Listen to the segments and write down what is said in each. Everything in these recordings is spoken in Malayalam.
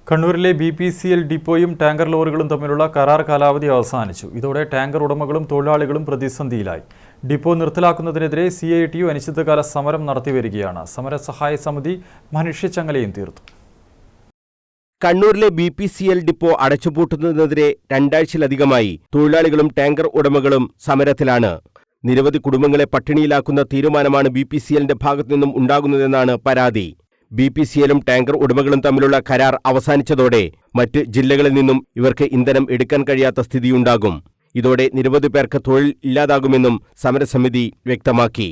കണ്ണൂരിലെ BPCL ഡിപ്പോയും ടാങ്കർ ലോറികളും തമ്മിലുള്ള കരാർ കാലാവധി അവസാനിച്ചു. ഇതോടെ ടാങ്കർ ഉടമകളും തൊഴിലാളികളും പ്രതിസന്ധിയിലായി. ഡിപ്പോ നിർത്തലാക്കുന്നതിനെതിരെ CITU അനിശ്ചിതകാല സമരം നടത്തിവരികയാണ്. സമരസഹായ സമിതി മനുഷ്യച്ചങ്ങലയും തീർത്തു. കണ്ണൂരിലെ BPCL ഡിപ്പോ അടച്ചുപൂട്ടുന്നതിനെതിരെ രണ്ടാഴ്ചയിലധികമായി തൊഴിലാളികളും ടാങ്കർ ഉടമകളും സമരത്തിലാണ്. നിരവധി കുടുംബങ്ങളെ പട്ടിണിയിലാക്കുന്ന തീരുമാനമാണ് BPCLന്റെ ഭാഗത്തുനിന്നും ഉണ്ടാകുന്നതെന്നാണ് പരാതി. BPCLും ടാങ്കർ ഉടമകളും തമ്മിലുള്ള കരാർ അവസാനിച്ചതോടെ മറ്റ് ജില്ലകളിൽ നിന്നും ഇവർക്ക് ഇന്ധനം എടുക്കാൻ കഴിയാത്ത സ്ഥിതിയുണ്ടാകും. ഇതോടെ നിരവധി പേർക്ക് തൊഴിൽ ഇല്ലാതാകുമെന്നും സമരസമിതി വ്യക്തമാക്കി.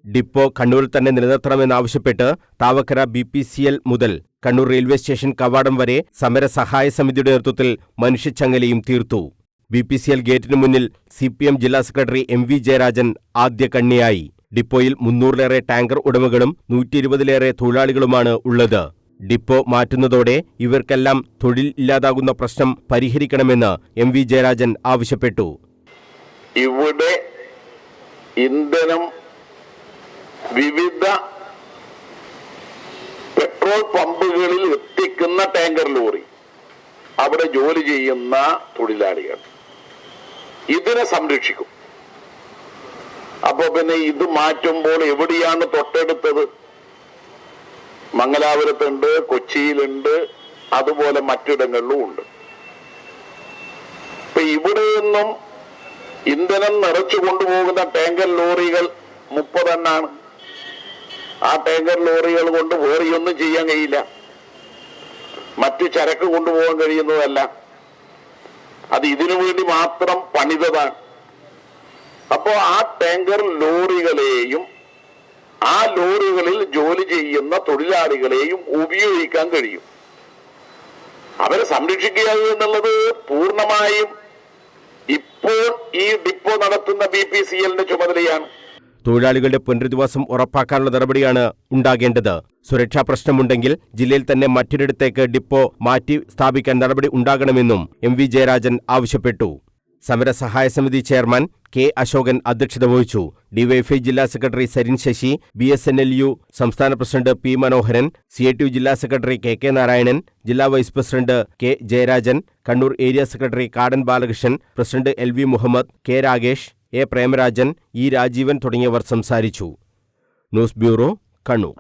ഡിപ്പോ കണ്ണൂരിൽ തന്നെ നിലനിർത്തണമെന്നാവശ്യപ്പെട്ട് താവക്കര BPCL മുതൽ കണ്ണൂർ റെയിൽവേ സ്റ്റേഷൻ കവാടം വരെ സമരസഹായ സമിതിയുടെ നേതൃത്വത്തിൽ മനുഷ്യച്ചങ്ങലയും തീർത്തു. BPCL ഗേറ്റിനു മുന്നിൽ CPM ജില്ലാ സെക്രട്ടറി MV ജയരാജൻ ആദ്യ കണ്ണിയായി. ഡിപ്പോയിൽ 300-ലേറെ ടാങ്കർ ഉടമകളും 120-ലേറെ തൊഴിലാളികളുമാണ് ഉള്ളത്. ഡിപ്പോ മാറ്റുന്നതോടെ ഇവർക്കെല്ലാം തൊഴിൽ ഇല്ലാതാകുന്ന പ്രശ്നം പരിഹരിക്കണമെന്ന് MV ജയരാജൻ ആവശ്യപ്പെട്ടു. ഇവിടെ ഇന്ധനം വിവിധ പെട്രോൾ പമ്പുകളിൽ എത്തിക്കുന്ന ടാങ്കർ ലോറി, അവിടെ ജോലി ചെയ്യുന്ന തൊഴിലാളികൾ ഇതിനെ സംരക്ഷിക്കും. അപ്പൊ പിന്നെ ഇത് മാറ്റുമ്പോൾ എവിടെയാണ് തൊട്ടടുത്തത്? മംഗലാപുരത്തുണ്ട്, കൊച്ചിയിലുണ്ട്, അതുപോലെ മറ്റിടങ്ങളിലും ഉണ്ട്. ഇപ്പൊ ഇവിടെ നിന്നും ഇന്ധനം നിറച്ചു കൊണ്ടുപോകുന്ന ടാങ്കർ ലോറികൾ 30 എണ്ണാണ്. ആ ടാങ്കർ ലോറികൾ കൊണ്ട് വേറെയൊന്നും ചെയ്യാൻ കഴിയില്ല. മറ്റു ചരക്ക് കൊണ്ടുപോകാൻ കഴിയുന്നതല്ല. അത് ഇതിനു വേണ്ടി മാത്രം പണിതതാണ്. അപ്പോൾ ആ ടാങ്കർ ലോറികളെയും ആ ലോറികളിൽ ജോലി ചെയ്യുന്ന തൊഴിലാളികളെയും ഉപയോഗിക്കാൻ കഴിയും. അവരെ സംരക്ഷിക്കുക എന്നുള്ളത് പൂർണ്ണമായും ഇപ്പോൾ ഈ ഡിപ്പോ നടത്തുന്ന BPCLന്റെ ചുമതലയാണ്. തൊഴിലാളികളുടെ പുനരധിവാസം ഉറപ്പാക്കാനുള്ള നടപടിയാണ് ഉണ്ടാകേണ്ടത്. സുരക്ഷാ പ്രശ്നമുണ്ടെങ്കിൽ ജില്ലയിൽ തന്നെ മറ്റൊരിടത്തേക്ക് ഡിപ്പോ മാറ്റി സ്ഥാപിക്കാൻ നടപടി ഉണ്ടാകണമെന്നും MV ജയരാജൻ ആവശ്യപ്പെട്ടു. സമരസഹായ സമിതി ചെയർമാൻ K അശോകൻ അധ്യക്ഷത വഹിച്ചു. DYFI ജില്ലാ സെക്രട്ടറി സരിൻ ശശി, BSNLU സംസ്ഥാന പ്രസിഡന്റ് P മനോഹരൻ, CITU ജില്ലാ സെക്രട്ടറി KK നാരായണൻ, ജില്ലാ vice president K Jayarajan, Kannur area secretary Kadan Balakrishnan, president LV Muhammad, K Ragesh, A Premarajan, E Rajeevan തുടങ്ങിയവർ സംസാരിച്ചു. News bureau, Kannur.